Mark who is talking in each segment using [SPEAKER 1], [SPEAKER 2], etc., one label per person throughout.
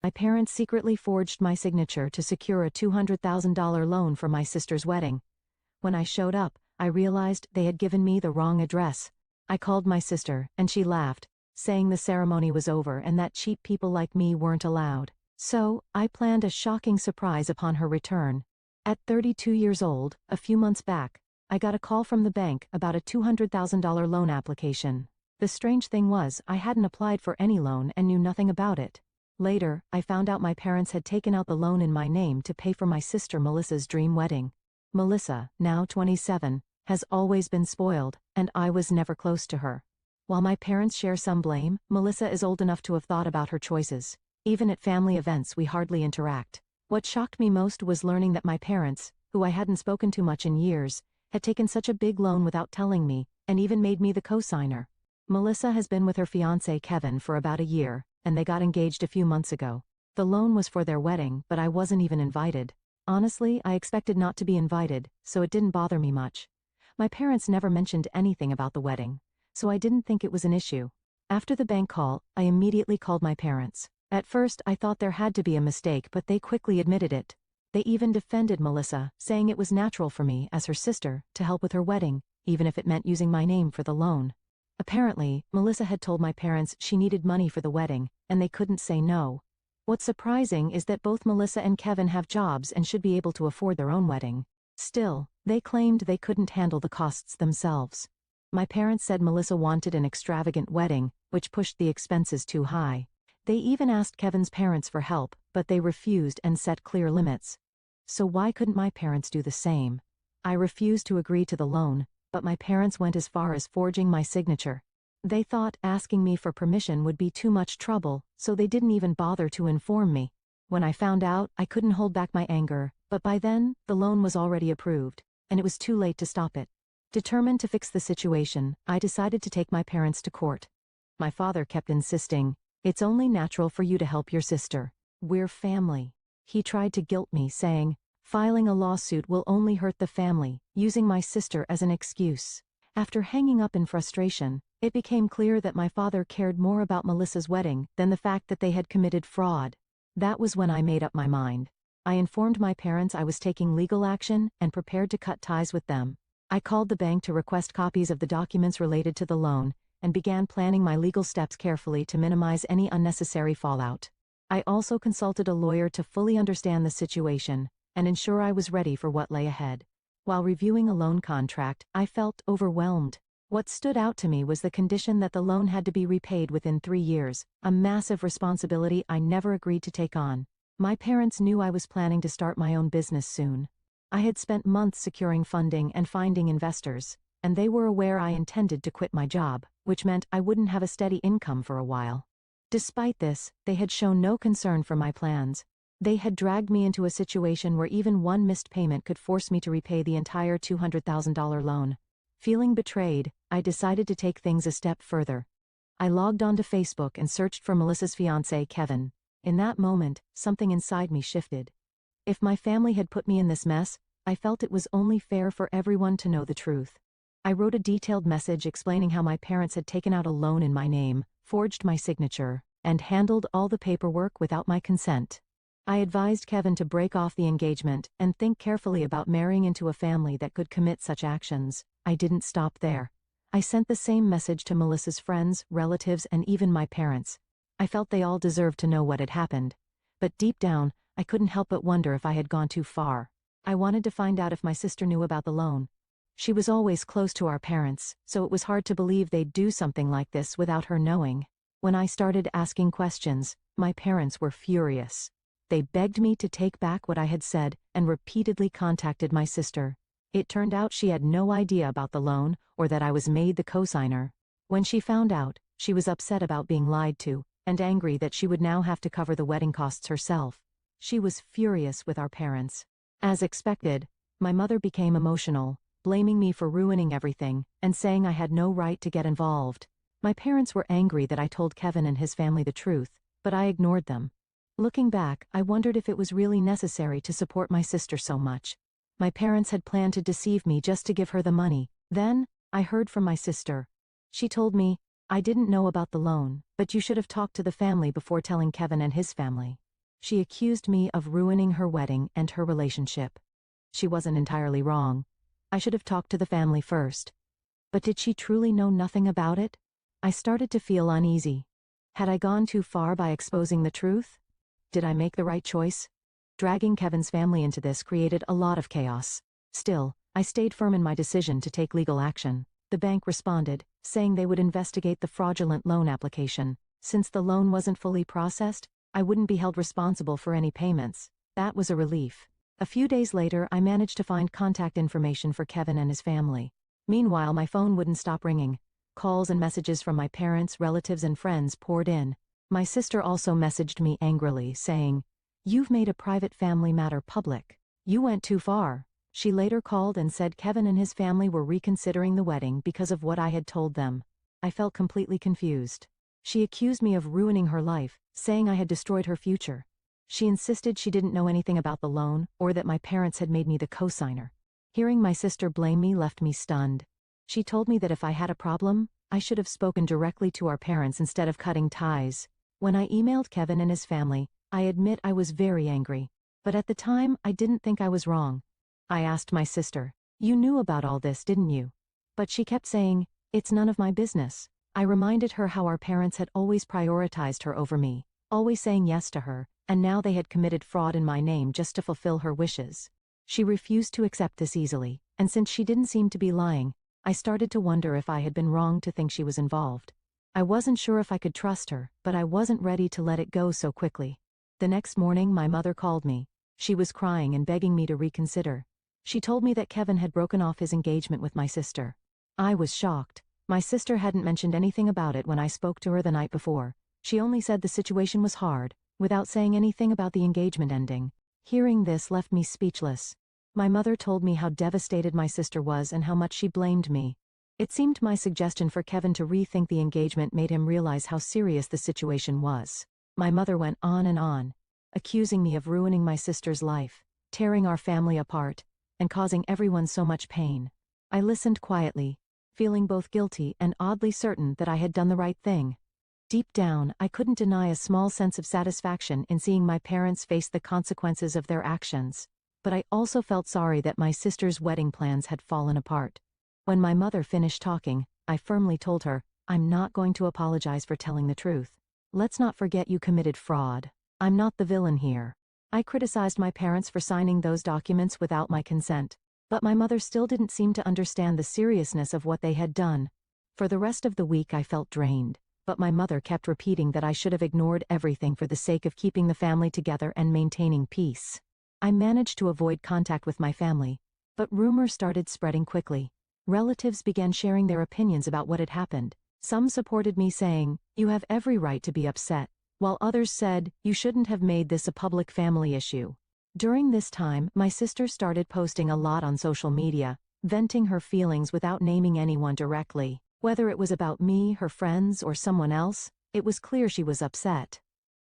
[SPEAKER 1] My parents secretly forged my signature to secure a $200,000 loan for my sister's wedding. When I showed up, I realized they had given me the wrong address. I called my sister, and she laughed, saying the ceremony was over and that cheap people like me weren't allowed. So, I planned a shocking surprise upon her return. At 32 years old, a few months back, I got a call from the bank about a $200,000 loan application. The strange thing was, I hadn't applied for any loan and knew nothing about it. Later, I found out my parents had taken out the loan in my name to pay for my sister Melissa's dream wedding. Melissa, now 27, has always been spoiled, and I was never close to her. While my parents share some blame, Melissa is old enough to have thought about her choices. Even at family events we hardly interact. What shocked me most was learning that my parents, who I hadn't spoken to much in years, had taken such a big loan without telling me, and even made me the co-signer. Melissa has been with her fiancé Kevin for about a year, and they got engaged a few months ago. The loan was for their wedding, but I wasn't even invited. Honestly, I expected not to be invited, so it didn't bother me much. My parents never mentioned anything about the wedding, so I didn't think it was an issue. After the bank call, I immediately called my parents. At first, I thought there had to be a mistake, but they quickly admitted it. They even defended Melissa, saying it was natural for me, as her sister, to help with her wedding, even if it meant using my name for the loan. Apparently, Melissa had told my parents she needed money for the wedding, and they couldn't say no. What's surprising is that both Melissa and Kevin have jobs and should be able to afford their own wedding. Still, they claimed they couldn't handle the costs themselves. My parents said Melissa wanted an extravagant wedding, which pushed the expenses too high. They even asked Kevin's parents for help, but they refused and set clear limits. So why couldn't my parents do the same? I refused to agree to the loan, but my parents went as far as forging my signature. They thought asking me for permission would be too much trouble, so they didn't even bother to inform me. When I found out, I couldn't hold back my anger, but by then, the loan was already approved, and it was too late to stop it. Determined to fix the situation, I decided to take my parents to court. My father kept insisting, "It's only natural for you to help your sister. We're family." He tried to guilt me, saying, "Filing a lawsuit will only hurt the family," using my sister as an excuse. After hanging up in frustration, it became clear that my father cared more about Melissa's wedding than the fact that they had committed fraud. That was when I made up my mind. I informed my parents I was taking legal action and prepared to cut ties with them. I called the bank to request copies of the documents related to the loan, and began planning my legal steps carefully to minimize any unnecessary fallout. I also consulted a lawyer to fully understand the situation and ensure I was ready for what lay ahead. While reviewing a loan contract, I felt overwhelmed. What stood out to me was the condition that the loan had to be repaid within 3 years, a massive responsibility I never agreed to take on. My parents knew I was planning to start my own business soon. I had spent months securing funding and finding investors, and they were aware I intended to quit my job, which meant I wouldn't have a steady income for a while. Despite this, they had shown no concern for my plans. They had dragged me into a situation where even one missed payment could force me to repay the entire $200,000 loan. Feeling betrayed, I decided to take things a step further. I logged onto Facebook and searched for Melissa's fiancé, Kevin. In that moment, something inside me shifted. If my family had put me in this mess, I felt it was only fair for everyone to know the truth. I wrote a detailed message explaining how my parents had taken out a loan in my name, forged my signature, and handled all the paperwork without my consent. I advised Kevin to break off the engagement and think carefully about marrying into a family that could commit such actions. I didn't stop there. I sent the same message to Melissa's friends, relatives, and even my parents. I felt they all deserved to know what had happened. But deep down, I couldn't help but wonder if I had gone too far. I wanted to find out if my sister knew about the loan. She was always close to our parents, so it was hard to believe they'd do something like this without her knowing. When I started asking questions, my parents were furious. They begged me to take back what I had said and repeatedly contacted my sister. It turned out she had no idea about the loan or that I was made the co-signer. When she found out, she was upset about being lied to and angry that she would now have to cover the wedding costs herself. She was furious with our parents. As expected, my mother became emotional, blaming me for ruining everything and saying I had no right to get involved. My parents were angry that I told Kevin and his family the truth, but I ignored them. Looking back, I wondered if it was really necessary to support my sister so much. My parents had planned to deceive me just to give her the money. Then, I heard from my sister. She told me, "I didn't know about the loan, but you should have talked to the family before telling Kevin and his family." She accused me of ruining her wedding and her relationship. She wasn't entirely wrong. I should have talked to the family first. But did she truly know nothing about it? I started to feel uneasy. Had I gone too far by exposing the truth? Did I make the right choice? Dragging Kevin's family into this created a lot of chaos. Still, I stayed firm in my decision to take legal action. The bank responded, saying they would investigate the fraudulent loan application. Since the loan wasn't fully processed, I wouldn't be held responsible for any payments. That was a relief. A few days later, I managed to find contact information for Kevin and his family. Meanwhile, my phone wouldn't stop ringing. Calls and messages from my parents, relatives, and friends poured in. My sister also messaged me angrily, saying, "You've made a private family matter public. You went too far." She later called and said Kevin and his family were reconsidering the wedding because of what I had told them. I felt completely confused. She accused me of ruining her life, saying I had destroyed her future. She insisted she didn't know anything about the loan, or that my parents had made me the co-signer. Hearing my sister blame me left me stunned. She told me that if I had a problem, I should have spoken directly to our parents instead of cutting ties. When I emailed Kevin and his family, I admit I was very angry. But at the time, I didn't think I was wrong. I asked my sister, "You knew about all this, didn't you?" But she kept saying, "It's none of my business." I reminded her how our parents had always prioritized her over me, always saying yes to her, and now they had committed fraud in my name just to fulfill her wishes. She refused to accept this easily, and since she didn't seem to be lying, I started to wonder if I had been wrong to think she was involved. I wasn't sure if I could trust her, but I wasn't ready to let it go so quickly. The next morning, my mother called me. She was crying and begging me to reconsider. She told me that Kevin had broken off his engagement with my sister. I was shocked. My sister hadn't mentioned anything about it when I spoke to her the night before. She only said the situation was hard, without saying anything about the engagement ending. Hearing this left me speechless. My mother told me how devastated my sister was and how much she blamed me. It seemed my suggestion for Kevin to rethink the engagement made him realize how serious the situation was. My mother went on, accusing me of ruining my sister's life, tearing our family apart, and causing everyone so much pain. I listened quietly, feeling both guilty and oddly certain that I had done the right thing. Deep down, I couldn't deny a small sense of satisfaction in seeing my parents face the consequences of their actions. But I also felt sorry that my sister's wedding plans had fallen apart. When my mother finished talking, I firmly told her, "I'm not going to apologize for telling the truth. Let's not forget you committed fraud. I'm not the villain here." I criticized my parents for signing those documents without my consent. But my mother still didn't seem to understand the seriousness of what they had done. For the rest of the week I felt drained, but my mother kept repeating that I should have ignored everything for the sake of keeping the family together and maintaining peace. I managed to avoid contact with my family, but rumors started spreading quickly. Relatives began sharing their opinions about what had happened. Some supported me saying, "You have every right to be upset," while others said, "You shouldn't have made this a public family issue." During this time, my sister started posting a lot on social media, venting her feelings without naming anyone directly. Whether it was about me, her friends, or someone else, it was clear she was upset.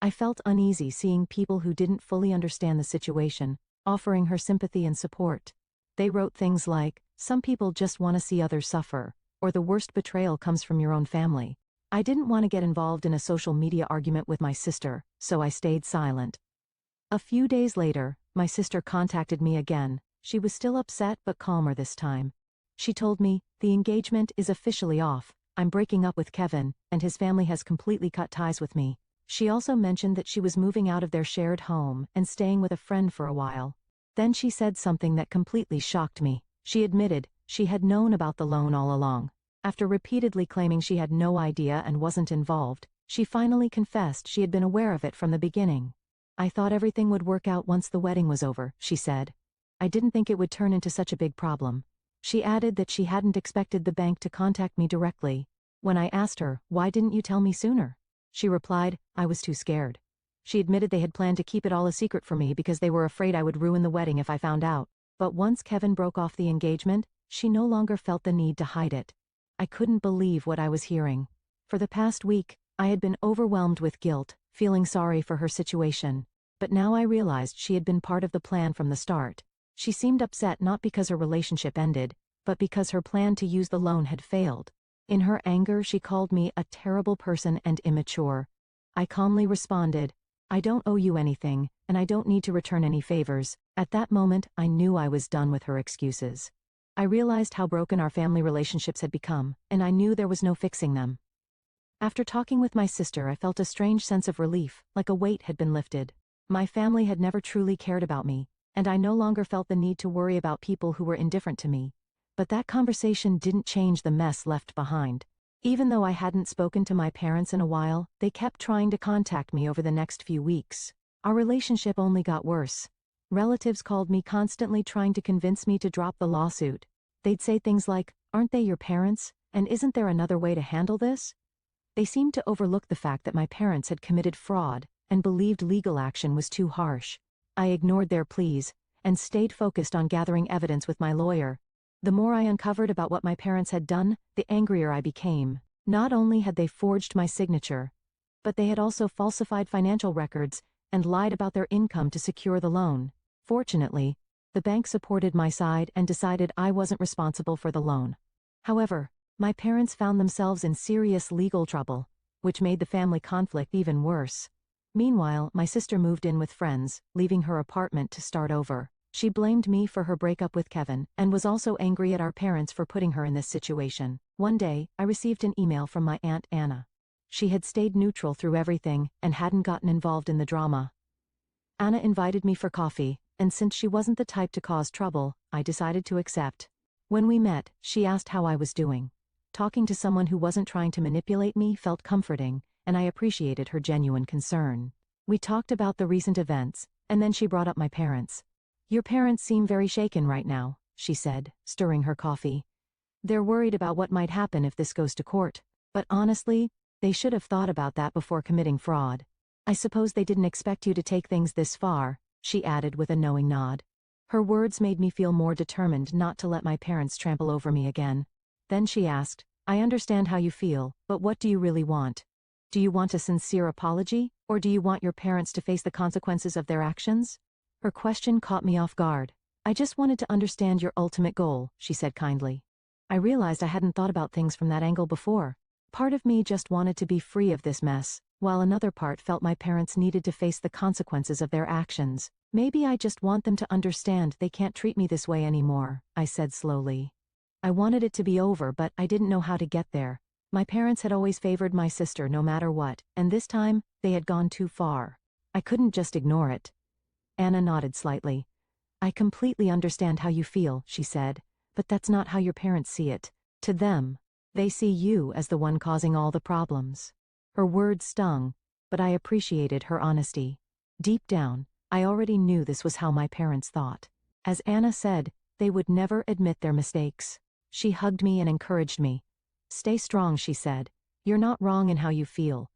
[SPEAKER 1] I felt uneasy seeing people who didn't fully understand the situation, offering her sympathy and support. They wrote things like, "Some people just want to see others suffer," or "The worst betrayal comes from your own family." I didn't want to get involved in a social media argument with my sister, so I stayed silent. A few days later, my sister contacted me again. She was still upset but calmer this time. She told me, "The engagement is officially off. I'm breaking up with Kevin, and his family has completely cut ties with me." She also mentioned that she was moving out of their shared home and staying with a friend for a while. Then she said something that completely shocked me. She admitted she had known about the loan all along. After repeatedly claiming she had no idea and wasn't involved, she finally confessed she had been aware of it from the beginning. "I thought everything would work out once the wedding was over," she said. "I didn't think it would turn into such a big problem." She added that she hadn't expected the bank to contact me directly. When I asked her, "Why didn't you tell me sooner?" she replied, "I was too scared." She admitted they had planned to keep it all a secret from me because they were afraid I would ruin the wedding if I found out. But once Kevin broke off the engagement, she no longer felt the need to hide it. I couldn't believe what I was hearing. For the past week, I had been overwhelmed with guilt, feeling sorry for her situation. But now I realized she had been part of the plan from the start. She seemed upset not because her relationship ended, but because her plan to use the loan had failed. In her anger, she called me a terrible person and immature. I calmly responded, I don't owe you anything, and I don't need to return any favors. At that moment, I knew I was done with her excuses. I realized how broken our family relationships had become, and I knew there was no fixing them. After talking with my sister, I felt a strange sense of relief, like a weight had been lifted. My family had never truly cared about me, and I no longer felt the need to worry about people who were indifferent to me. But that conversation didn't change the mess left behind. Even though I hadn't spoken to my parents in a while, they kept trying to contact me over the next few weeks. Our relationship only got worse. Relatives called me constantly trying to convince me to drop the lawsuit. They'd say things like, "Aren't they your parents? And isn't there another way to handle this?" They seemed to overlook the fact that my parents had committed fraud and believed legal action was too harsh. I ignored their pleas and stayed focused on gathering evidence with my lawyer. The more I uncovered about what my parents had done, the angrier I became. Not only had they forged my signature, but they had also falsified financial records and lied about their income to secure the loan. Fortunately, the bank supported my side and decided I wasn't responsible for the loan. However, my parents found themselves in serious legal trouble, which made the family conflict even worse. Meanwhile, my sister moved in with friends, leaving her apartment to start over. She blamed me for her breakup with Kevin and was also angry at our parents for putting her in this situation. One day, I received an email from my Aunt Anna. She had stayed neutral through everything and hadn't gotten involved in the drama. Anna invited me for coffee, and since she wasn't the type to cause trouble, I decided to accept. When we met, she asked how I was doing. Talking to someone who wasn't trying to manipulate me felt comforting, and I appreciated her genuine concern. We talked about the recent events, and then she brought up my parents. "Your parents seem very shaken right now," she said, stirring her coffee. "They're worried about what might happen if this goes to court. But honestly, they should have thought about that before committing fraud. I suppose they didn't expect you to take things this far," she added with a knowing nod. Her words made me feel more determined not to let my parents trample over me again. Then she asked, "I understand how you feel, but what do you really want? Do you want a sincere apology, or do you want your parents to face the consequences of their actions?" Her question caught me off guard. "I just wanted to understand your ultimate goal," she said kindly. I realized I hadn't thought about things from that angle before. Part of me just wanted to be free of this mess, while another part felt my parents needed to face the consequences of their actions. "Maybe I just want them to understand they can't treat me this way anymore," I said slowly. I wanted it to be over, but I didn't know how to get there. My parents had always favored my sister no matter what, and this time, they had gone too far. I couldn't just ignore it. Anna nodded slightly. "I completely understand how you feel," she said, "but that's not how your parents see it. To them, they see you as the one causing all the problems." Her words stung, but I appreciated her honesty. Deep down, I already knew this was how my parents thought. As Anna said, they would never admit their mistakes. She hugged me and encouraged me. "Stay strong," she said. "You're not wrong in how you feel.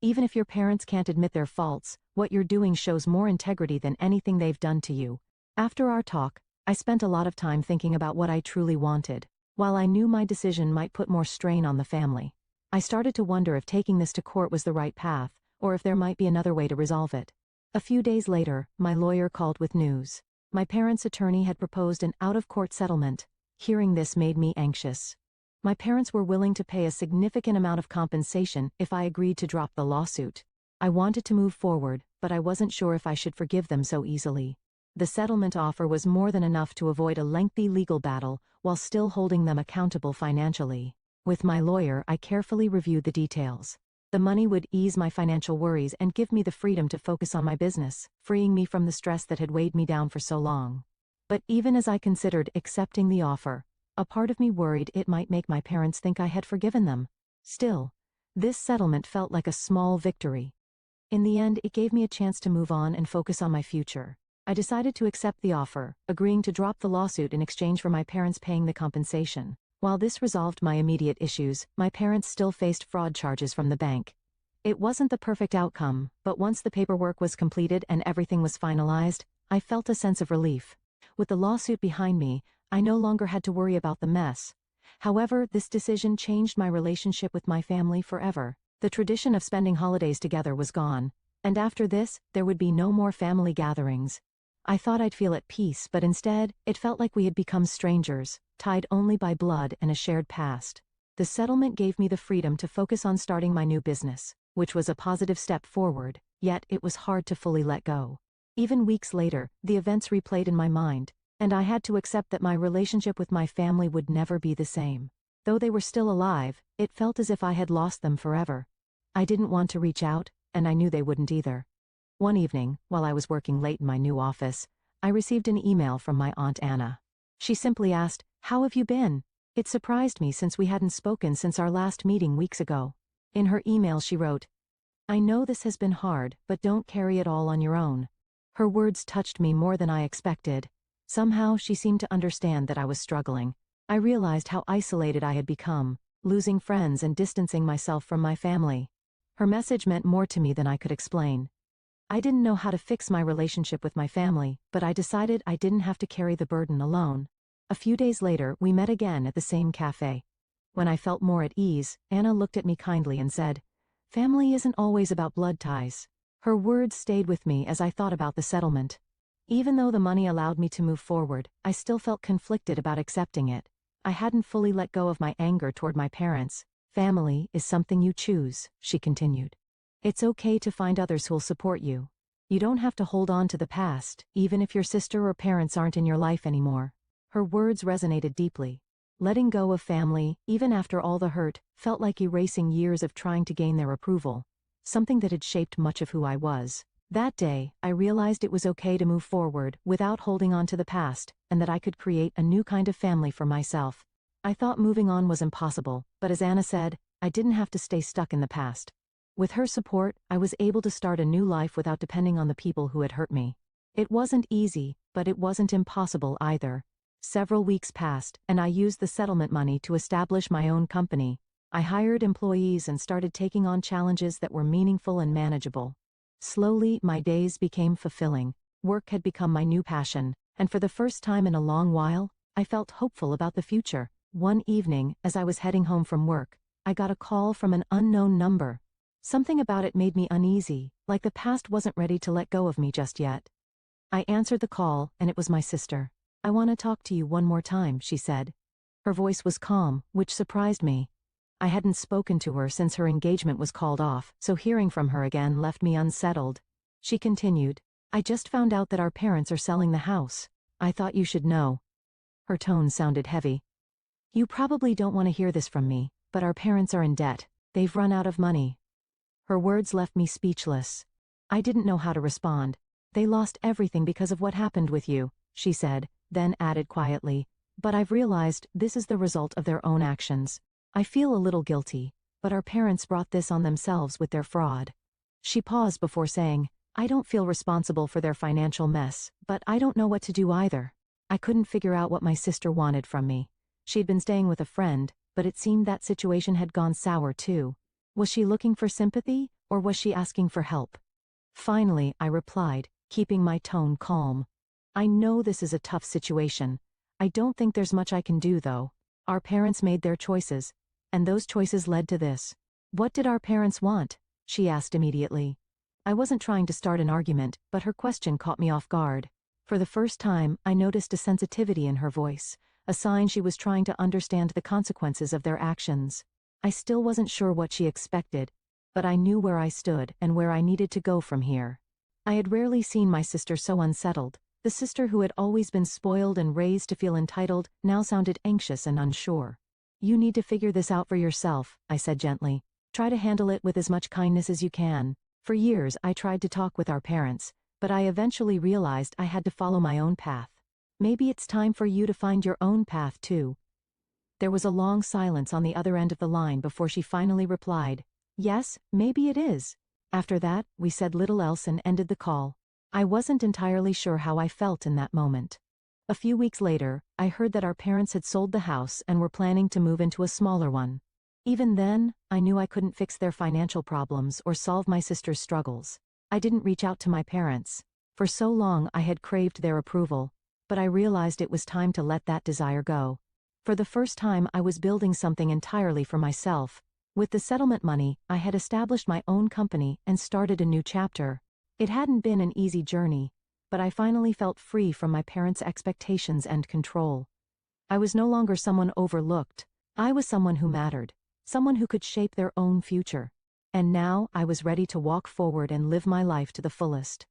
[SPEAKER 1] Even if your parents can't admit their faults, what you're doing shows more integrity than anything they've done to you." After our talk, I spent a lot of time thinking about what I truly wanted. While I knew my decision might put more strain on the family, I started to wonder if taking this to court was the right path, or if there might be another way to resolve it. A few days later, my lawyer called with news. My parents' attorney had proposed an out-of-court settlement. Hearing this made me anxious. My parents were willing to pay a significant amount of compensation if I agreed to drop the lawsuit. I wanted to move forward, but I wasn't sure if I should forgive them so easily. The settlement offer was more than enough to avoid a lengthy legal battle while still holding them accountable financially. With my lawyer, I carefully reviewed the details. The money would ease my financial worries and give me the freedom to focus on my business, freeing me from the stress that had weighed me down for so long. But even as I considered accepting the offer, a part of me worried it might make my parents think I had forgiven them. Still, this settlement felt like a small victory. In the end, it gave me a chance to move on and focus on my future. I decided to accept the offer, agreeing to drop the lawsuit in exchange for my parents paying the compensation. While this resolved my immediate issues, my parents still faced fraud charges from the bank. It wasn't the perfect outcome, but once the paperwork was completed and everything was finalized, I felt a sense of relief. With the lawsuit behind me, I no longer had to worry about the mess. However, this decision changed my relationship with my family forever. The tradition of spending holidays together was gone, and after this, there would be no more family gatherings. I thought I'd feel at peace, but instead, it felt like we had become strangers, tied only by blood and a shared past. The settlement gave me the freedom to focus on starting my new business, which was a positive step forward, yet it was hard to fully let go. Even weeks later, the events replayed in my mind, and I had to accept that my relationship with my family would never be the same. Though they were still alive, it felt as if I had lost them forever. I didn't want to reach out, and I knew they wouldn't either. One evening, while I was working late in my new office, I received an email from my Aunt Anna. She simply asked, "How have you been?" It surprised me since we hadn't spoken since our last meeting weeks ago. In her email she wrote, "I know this has been hard, but don't carry it all on your own." Her words touched me more than I expected. Somehow she seemed to understand that I was struggling. I realized how isolated I had become, losing friends and distancing myself from my family. Her message meant more to me than I could explain. I didn't know how to fix my relationship with my family, but I decided I didn't have to carry the burden alone. A few days later, we met again at the same cafe. When I felt more at ease, Anna looked at me kindly and said, "Family isn't always about blood ties." Her words stayed with me as I thought about the settlement. Even though the money allowed me to move forward, I still felt conflicted about accepting it. I hadn't fully let go of my anger toward my parents. "Family is something you choose," she continued. "It's okay to find others who'll support you. You don't have to hold on to the past, even if your sister or parents aren't in your life anymore." Her words resonated deeply. Letting go of family, even after all the hurt, felt like erasing years of trying to gain their approval, something that had shaped much of who I was. That day, I realized it was okay to move forward without holding on to the past, and that I could create a new kind of family for myself. I thought moving on was impossible, but as Anna said, I didn't have to stay stuck in the past. With her support, I was able to start a new life without depending on the people who had hurt me. It wasn't easy, but it wasn't impossible either. Several weeks passed, and I used the settlement money to establish my own company. I hired employees and started taking on challenges that were meaningful and manageable. Slowly, my days became fulfilling. Work had become my new passion, and for the first time in a long while, I felt hopeful about the future. One evening, as I was heading home from work, I got a call from an unknown number. Something about it made me uneasy, like the past wasn't ready to let go of me just yet. I answered the call, and it was my sister. "I want to talk to you one more time," she said. Her voice was calm, which surprised me. I hadn't spoken to her since her engagement was called off, so hearing from her again left me unsettled. She continued, "I just found out that our parents are selling the house. I thought you should know." Her tone sounded heavy. "You probably don't want to hear this from me, but our parents are in debt. They've run out of money." Her words left me speechless. I didn't know how to respond. "They lost everything because of what happened with you," she said, then added quietly, "But I've realized this is the result of their own actions. I feel a little guilty, but our parents brought this on themselves with their fraud." She paused before saying, "I don't feel responsible for their financial mess, but I don't know what to do either." I couldn't figure out what my sister wanted from me. She'd been staying with a friend, but it seemed that situation had gone sour too. Was she looking for sympathy, or was she asking for help? Finally, I replied, keeping my tone calm. "I know this is a tough situation. I don't think there's much I can do though. Our parents made their choices, and those choices led to this." "What did our parents want?" she asked immediately. I wasn't trying to start an argument, but her question caught me off guard. For the first time, I noticed a sensitivity in her voice, a sign she was trying to understand the consequences of their actions. I still wasn't sure what she expected, but I knew where I stood and where I needed to go from here. I had rarely seen my sister so unsettled. The sister who had always been spoiled and raised to feel entitled now sounded anxious and unsure. "You need to figure this out for yourself," I said gently. "Try to handle it with as much kindness as you can." For years I tried to talk with our parents, but I eventually realized I had to follow my own path. "Maybe it's time for you to find your own path too." There was a long silence on the other end of the line before she finally replied, "Yes, maybe it is." After that, we said little else and ended the call. I wasn't entirely sure how I felt in that moment. A few weeks later, I heard that our parents had sold the house and were planning to move into a smaller one. Even then, I knew I couldn't fix their financial problems or solve my sister's struggles. I didn't reach out to my parents. For so long I had craved their approval, but I realized it was time to let that desire go. For the first time I was building something entirely for myself. With the settlement money, I had established my own company and started a new chapter. It hadn't been an easy journey, but I finally felt free from my parents' expectations and control. I was no longer someone overlooked. I was someone who mattered, someone who could shape their own future. And now I was ready to walk forward and live my life to the fullest.